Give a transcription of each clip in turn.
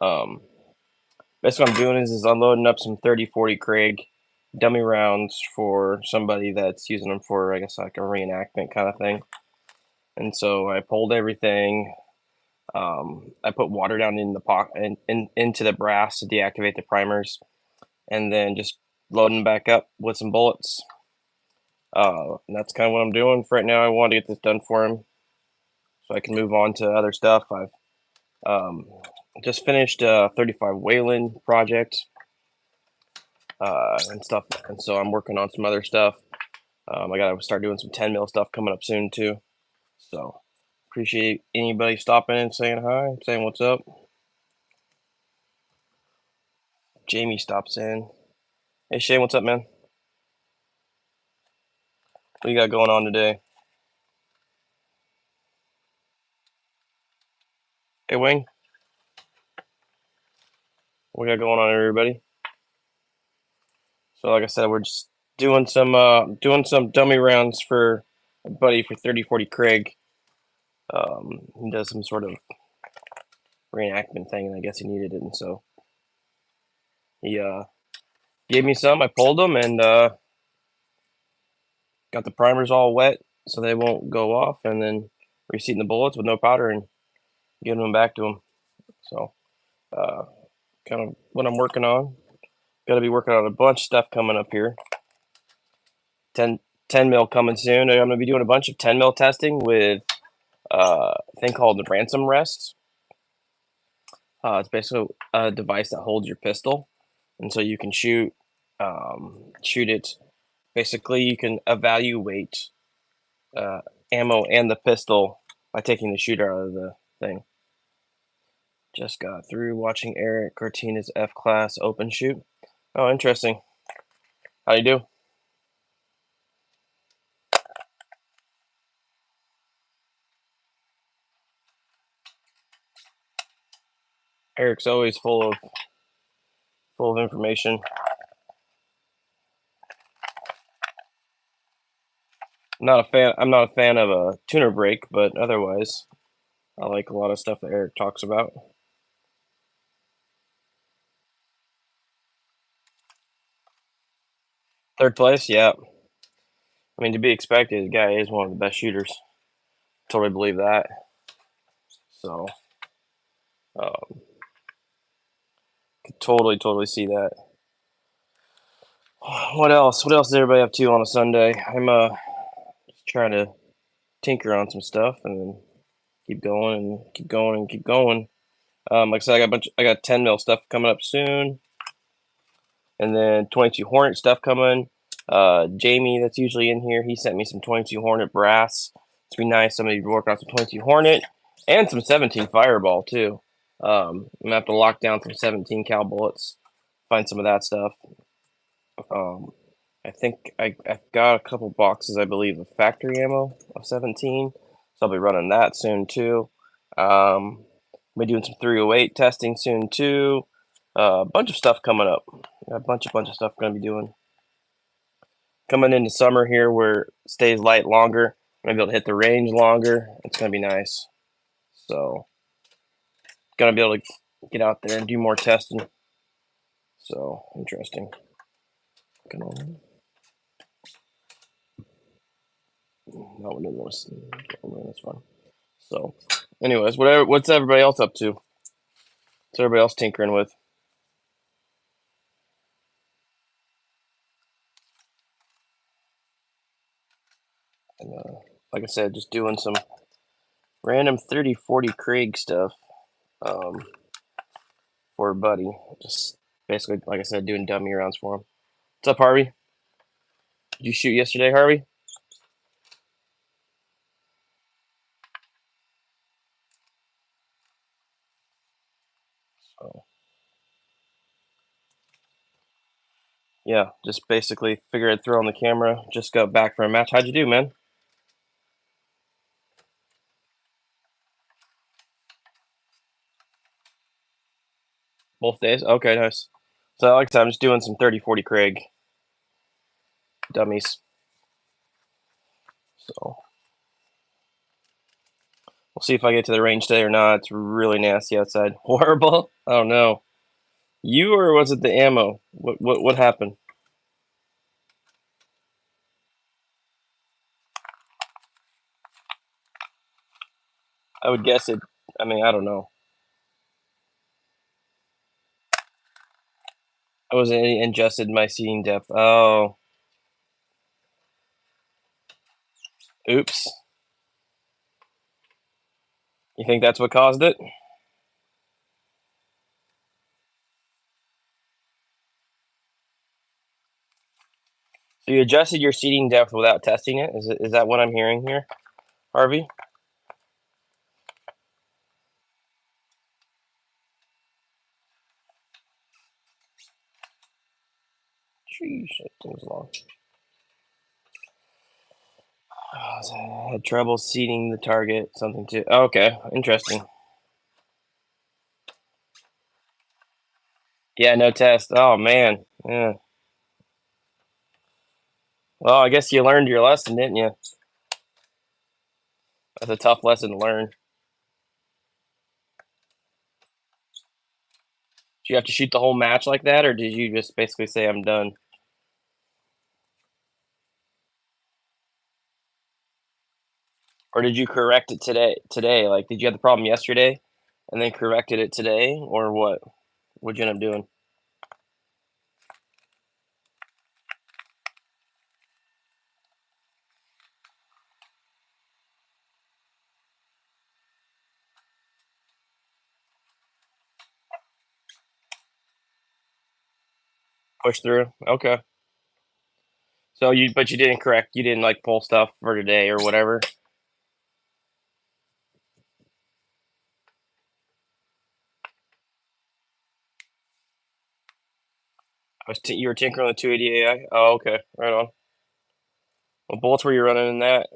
Basically what I'm doing is unloading up some 30-40 Krag dummy rounds for somebody that's using them for, I guess, like a reenactment kind of thing. And so I pulled everything. I put water down in the pocket and into the brass to deactivate the primers, and then just loading back up with some bullets. And that's kind of what I'm doing for right now. I want to get this done for him so I can move on to other stuff. I've just finished a 35 Wayland project and stuff, and so I'm working on some other stuff. I gotta start doing some 10 mil stuff coming up soon too. So appreciate anybody stopping and saying hi, saying what's up. Jamie stops in. Hey Shane, what's up, man? What you got going on today? Hey Wing, what you got going on, everybody? So like I said, we're just doing some dummy rounds for a buddy for 30-40 Krag. He does some sort of reenactment thing, and I guess he needed it, and so he gave me some. I pulled them and got the primers all wet so they won't go off, and then reseating the bullets with no powder and giving them back to him. So uh, kind of what I'm working on. Got to be working on a bunch of stuff coming up here. 10 mil coming soon. I'm going to be doing a bunch of 10 mil testing with a thing called the ransom rest. It's basically a device that holds your pistol, and so you can shoot it. Basically, you can evaluate ammo and the pistol by taking the shooter out of the thing. Just got through watching Eric Cortina's F-Class open shoot. Oh, interesting. How you do? Eric's always full of information. I'm not a fan of a tuner break, but otherwise, I like a lot of stuff that Eric talks about. Third place, yeah. I mean, to be expected, the guy is one of the best shooters. Totally believe that. So, um, could totally see that. What else? What else is everybody up to on a Sunday? I'm just trying to tinker on some stuff and then keep going and keep going and keep going. Like I said, I got 10 mil stuff coming up soon, and then 22 Hornet stuff coming. Jamie, that's usually in here, he sent me some 22 Hornet brass. It's be nice. Somebody working on some 22 Hornet and some 17 Fireball too. I'm gonna have to lock down some 17 cal bullets, find some of that stuff. Um, I think I've got a couple boxes, I believe, of factory ammo of 17, so I'll be running that soon too. I'll be doing some 308 testing soon too. A bunch of stuff coming up. A bunch of stuff going to be doing. Coming into summer here where it stays light longer. I'm going to be able to hit the range longer. It's going to be nice. So, going to be able to get out there and do more testing. So, interesting. Not what it was. That's fun. So, anyways, what's everybody else up to? What's everybody else tinkering with? And, like I said, just doing some random 30-40 Krag stuff um, for a buddy. Just basically, like I said, doing dummy rounds for him. What's up, Harvey? Did you shoot yesterday, Harvey? So, yeah, just basically figured I'd throw on the camera. Just got back from a match. How'd you do, man? Both days? Okay, nice. So, like I said, I'm just doing some 30-40 Krag dummies. So, We'll see if I get to the range today or not. It's really nasty outside. Horrible. I don't know. You or was it the ammo? What happened? I would guess it. I mean, I don't know. I wasn't ingested my seeing depth. Oh, oops. You think that's what caused it? So you adjusted your seating depth without testing it? Is that what I'm hearing here, Harvey? Sheesh, that thing's long. Oh, so I had trouble seating the target. Something too. Okay, interesting. Yeah, no test. Oh man. Yeah. Well, I guess you learned your lesson, didn't you? That's a tough lesson to learn. Did you have to shoot the whole match like that, or did you just basically say I'm done? Or did you correct it today? Today, like, did you have the problem yesterday, and then corrected it today, or what? What'd you end up doing? Push through. Okay. So but you didn't correct. You didn't like pull stuff for today or whatever. You were tinkering with 280 AI. Oh, okay. Right on. What bullets were you running in that?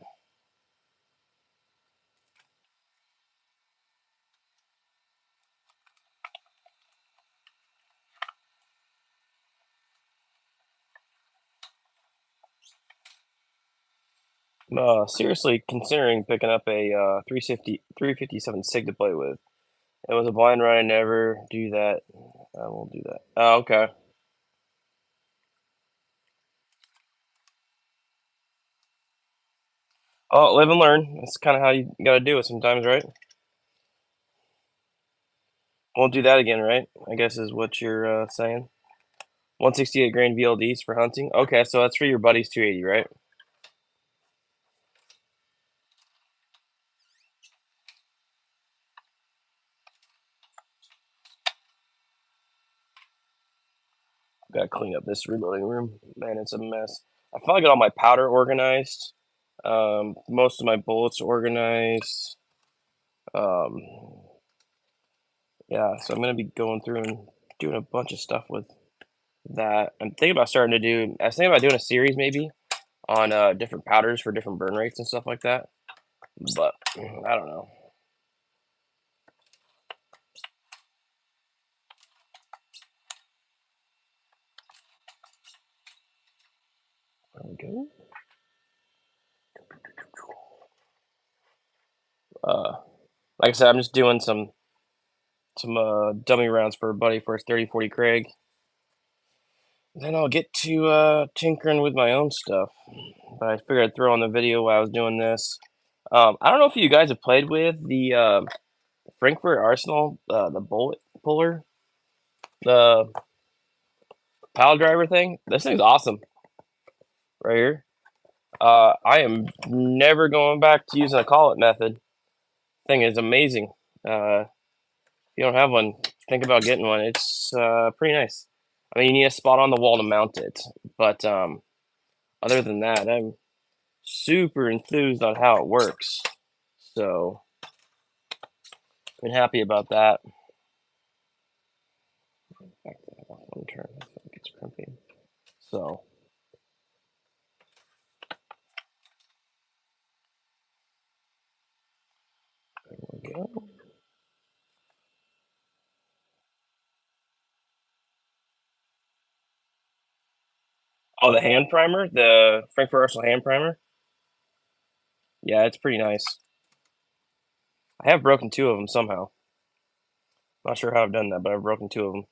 Seriously, considering picking up a 357 SIG to play with. It was a blind run. I never do that. I won't do that. Oh, okay. Oh, live and learn. That's kind of how you got to do it sometimes, right? Won't do that again, right? I guess is what you're saying. 168 grain VLDs for hunting. Okay, so that's for your buddy's 280, right? Gotta clean up this reloading room. Man, it's a mess. I finally got all my powder organized. Most of my bullets organized. Um, yeah, so I'm gonna be going through and doing a bunch of stuff with that. I'm thinking about starting to do. I was thinking about doing a series maybe on different powders for different burn rates and stuff like that. But I don't know. There we go. Uh, like I said, I'm just doing some dummy rounds for a buddy for his 3040 Krag. Then I'll get to tinkering with my own stuff. But I figured I'd throw on the video while I was doing this. I don't know if you guys have played with the Frankfurt Arsenal, the bullet puller, the pile driver thing. This thing's awesome right here. I am never going back to using a call it method. Thing is amazing. If you don't have one, think about getting one. It's pretty nice. I mean, you need a spot on the wall to mount it, but other than that, I'm super enthused on how it works. So, been happy about that. Back to that one turn. I think it's crimping. So, there we go. Oh, the hand primer, the Frankfurt Arsenal hand primer. Yeah, it's pretty nice. I have broken 2 of them somehow. Not sure how I've done that, but I've broken 2 of them.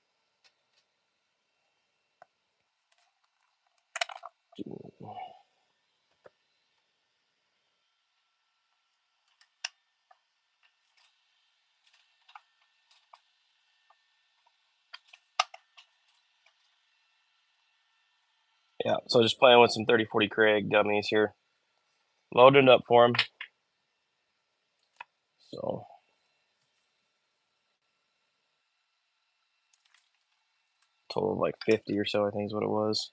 Yeah, so just playing with some 3040 Krag dummies here. Loading up for them. So total of like 50 or so, I think is what it was.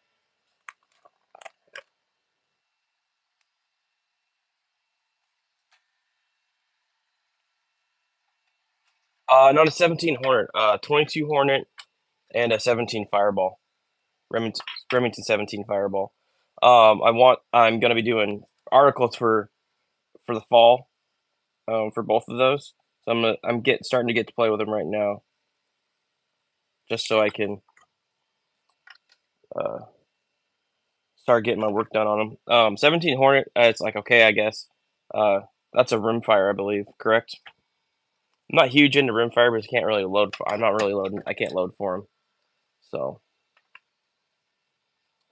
Not a 17 Hornet, 22 Hornet and a 17 Fireball. Remington 17 Fireball. I'm gonna be doing articles for the fall, for both of those. So I'm starting to get to play with them right now, just so I can uh, start getting my work done on them. 17 Hornet, it's like okay, I guess. Uh, that's a rimfire, I believe. Correct. I'm not huge into rimfire, but I can't really load. I'm not really loading. I can't load for them, so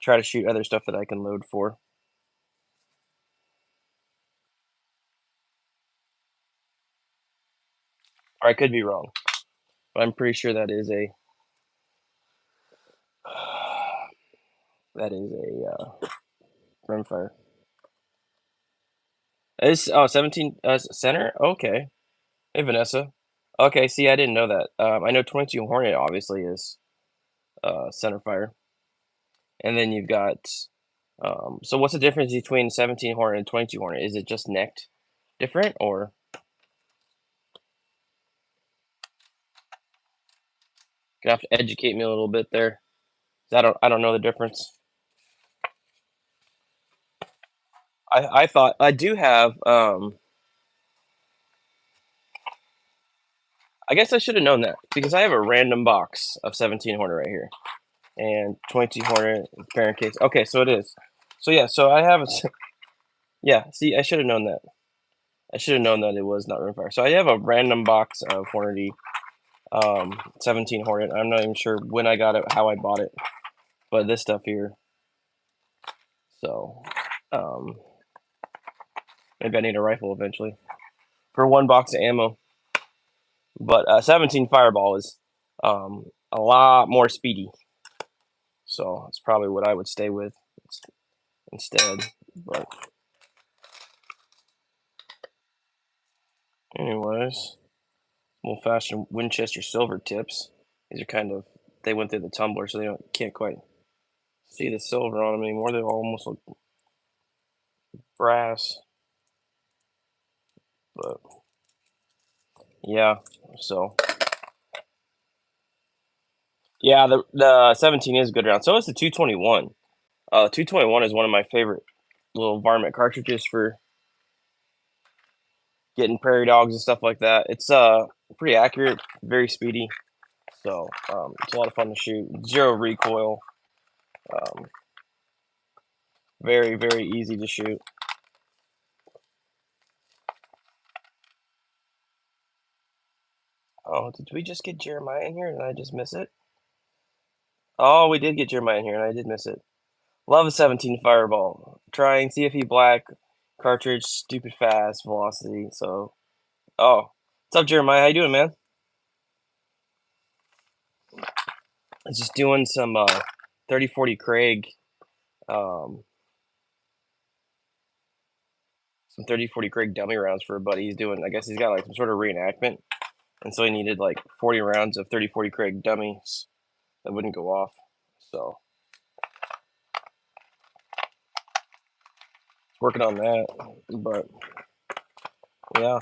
try to shoot other stuff that I can load for. Or I could be wrong, but I'm pretty sure that is a rimfire. It's 17 center. Okay, hey Vanessa. Okay, see, I didn't know that. I know 22 Hornet obviously is center fire, and then you've got. So what's the difference between 17 Hornet and 22 Hornet? Is it just necked different, or you have to educate me a little bit there? 'Cause I don't know the difference. I thought I do have. I guess I should have known that because I have a random box of 17 Hornet right here and 22 Hornet parent case. Okay, so it is. So yeah, so I have a. Yeah, see, I should have known that. I should have known that it was not rimfire. So I have a random box of Hornady 17 Hornet. I'm not even sure when I got it, how I bought it, but this stuff here. So um, maybe I need a rifle eventually for 1 box of ammo. But 17 Fireball is a lot more speedy, so it's probably what I would stay with instead. But anyways, old-fashioned Winchester silver tips. These are kind of they went through the tumbler, so can't quite see the silver on them anymore. They almost look brass, but yeah. So yeah, the 17 is good round. So is the 221. 221 is one of my favorite little varmint cartridges for getting prairie dogs and stuff like that. It's pretty accurate, very speedy. So it's a lot of fun to shoot. Zero recoil. Um, very easy to shoot. Oh, did we just get Jeremiah in here? Did I just miss it? Oh, we did get Jeremiah in here, and I did miss it. Love a 17 Fireball. Trying CFE black cartridge, stupid fast velocity. So, oh, what's up, Jeremiah? How you doing, man? I was just doing some 3040 Krag, um, some 3040 Krag dummy rounds for a buddy. He's doing. I guess he's got like some sort of reenactment, and so he needed like 40 rounds of 3040 Krag dummies that wouldn't go off. So, working on that, but yeah.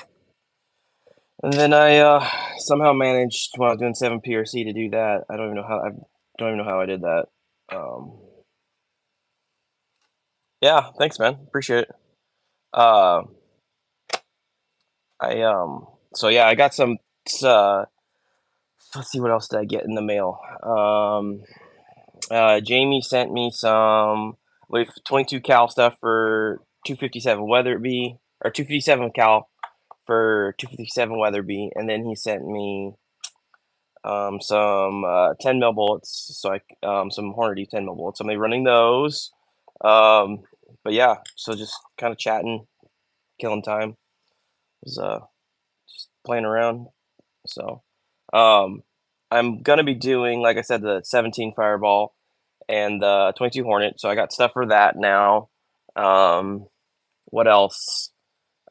And then I somehow managed when I was doing 7 PRC to do that. I don't even know how. I don't even know how I did that. Um, yeah, thanks, man. Appreciate it. Uh, I So yeah, I got some. Uh, let's see what else did I get in the mail. Jamie sent me some with 22 cal stuff for 257 Weatherby or 257 cal for 257 Weatherby, and then he sent me some 10 mil bullets, so some Hornady 10 mil bullets. I'm gonna be running those. Um, but yeah, so just kind of chatting, killing time. Was just playing around. So um, I'm gonna be doing, like I said, the 17 Fireball and the 22 Hornet. So I got stuff for that now. What else?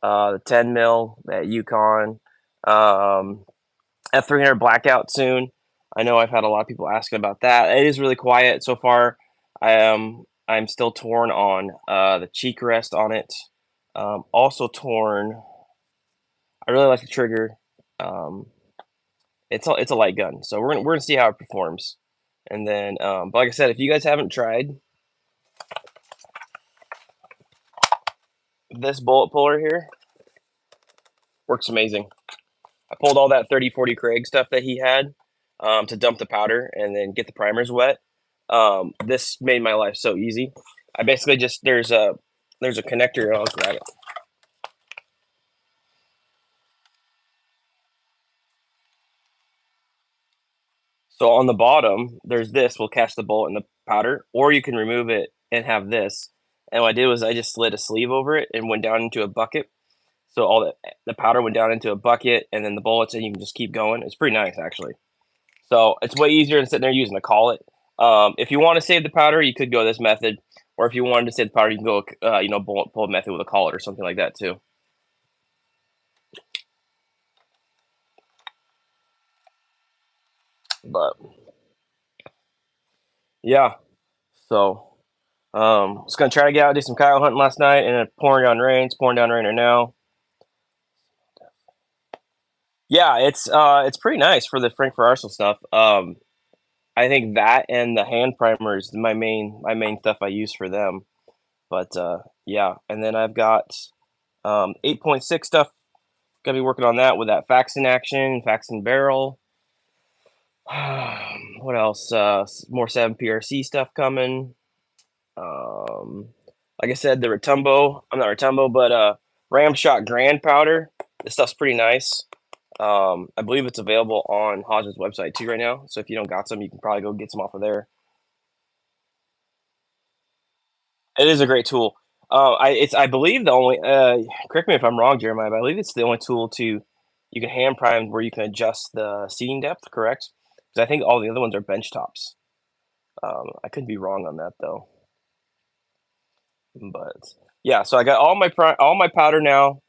The 10 mil at Yukon. F300 Blackout soon. I know I've had a lot of people asking about that. It is really quiet so far. I'm still torn on the cheek rest on it. Also torn. I really like the trigger. Um, it's a light gun, so we're gonna see how it performs. And then, but like I said, if you guys haven't tried this bullet puller here, works amazing. I pulled all that 30-40 Krag stuff that he had to dump the powder and then get the primers wet. This made my life so easy. I basically just there's a connector. I'll grab it. So on the bottom, there's this. Will catch the bullet in the powder, or you can remove it and have this. And what I did was I just slid a sleeve over it and went down into a bucket. So all the powder went down into a bucket, and then the bullets, and you can just keep going. It's pretty nice, actually. So it's way easier than sitting there using a collet. If you want to save the powder, you could go this method, or if you wanted to save the powder, you can go bullet pull method with a collet or something like that too. But yeah, so was gonna try to get out and do some coyote hunting last night, and it pouring down rain. It's pouring down rain right now. Yeah, it's pretty nice for the Frankfurt Arsenal stuff. I think that and the hand primer is my main stuff I use for them. But yeah, and then I've got 8.6 stuff. Gonna be working on that with that Faxon action, Faxon barrel. What else? More 7 PRC stuff coming. Um, like I said, the Rotumbo. I'm not Rotumbo, but Ram Shot Grand powder. This stuff's pretty nice. I believe it's available on Hodge's website too right now. So if you don't got some, you can probably go get some off of there. It is a great tool. I believe the only correct me if I'm wrong, Jeremiah, but I believe it's the only tool to you can hand prime where you can adjust the seating depth. Correct? Because I think all the other ones are bench tops. I could be wrong on that though. But yeah, so I got all my powder now,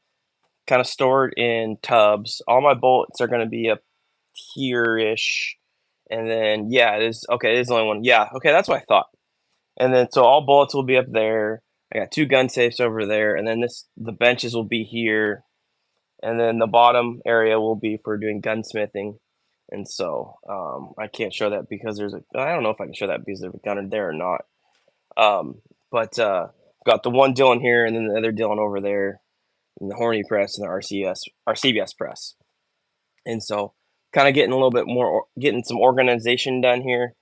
kind of stored in tubs. All my bullets are going to be up here ish, and then yeah, it is okay. It is the only one. Yeah, okay, that's what I thought. And then so all bullets will be up there. I got 2 gun safes over there, and then the benches will be here, and then the bottom area will be for doing gunsmithing. And so I can't show that because I don't know if I can show that because there's a gunner there or not. But got the one Dylan here, and then the other Dylan over there, and the Horny press and the RCBS press. And so kind of getting a little bit more, getting some organization done here,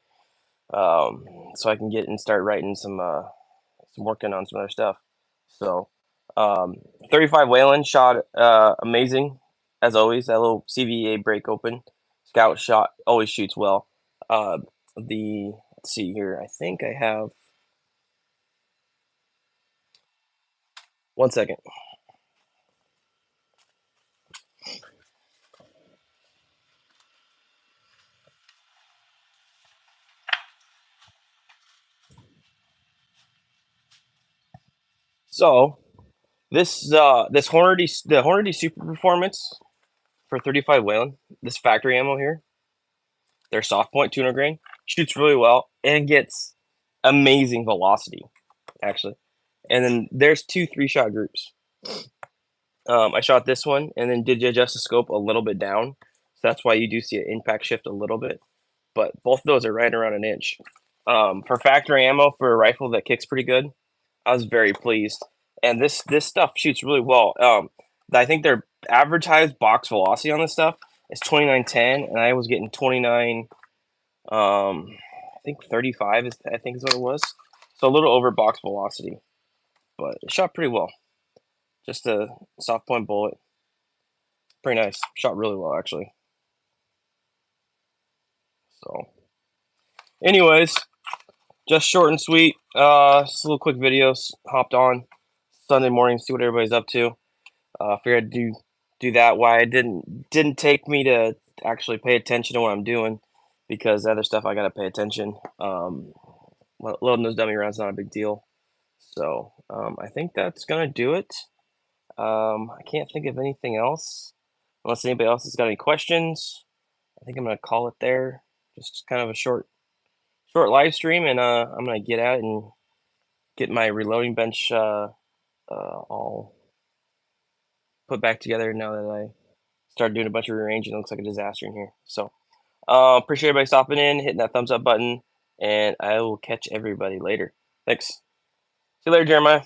so I can get and start writing some working on some other stuff. So, 35 Whalen shot amazing as always. That little CVA break open scout shot always shoots well. Uh, let's see here. I think I have 1 second. So this Hornady Super Performance for 35 Whalen. This factory ammo here. Their soft point 200 grain shoots really well and gets amazing velocity actually. And then there's 2 3-shot groups. I shot this one and then did adjust the scope a little bit down. So that's why you do see an impact shift a little bit. But both of those are right around an inch. For factory ammo for a rifle that kicks pretty good, I was very pleased. And this stuff shoots really well. I think their advertised box velocity on this stuff is 2910, and I was getting 29. I think 35 is what it was. So a little over box velocity, but it shot pretty well. Just a soft point bullet. pretty nice. Shot really well actually. So, anyways, just short and sweet. Just a little quick videos. Hopped on Sunday morning, see what everybody's up to. Figured I'd do that. Why it didn't take me to actually pay attention to what I'm doing, because the other stuff I gotta pay attention. Loading those dummy rounds not a big deal. So I think that's gonna do it. I can't think of anything else unless anybody else has got any questions. I think I'm gonna call it there. Just kind of a short live stream, and I'm gonna get out and get my reloading bench all put back together now that I started doing a bunch of rearranging. It looks like a disaster in here. So appreciate everybody stopping in, hitting that thumbs up button, and I will catch everybody later. Thanks. See you later, Jeremiah.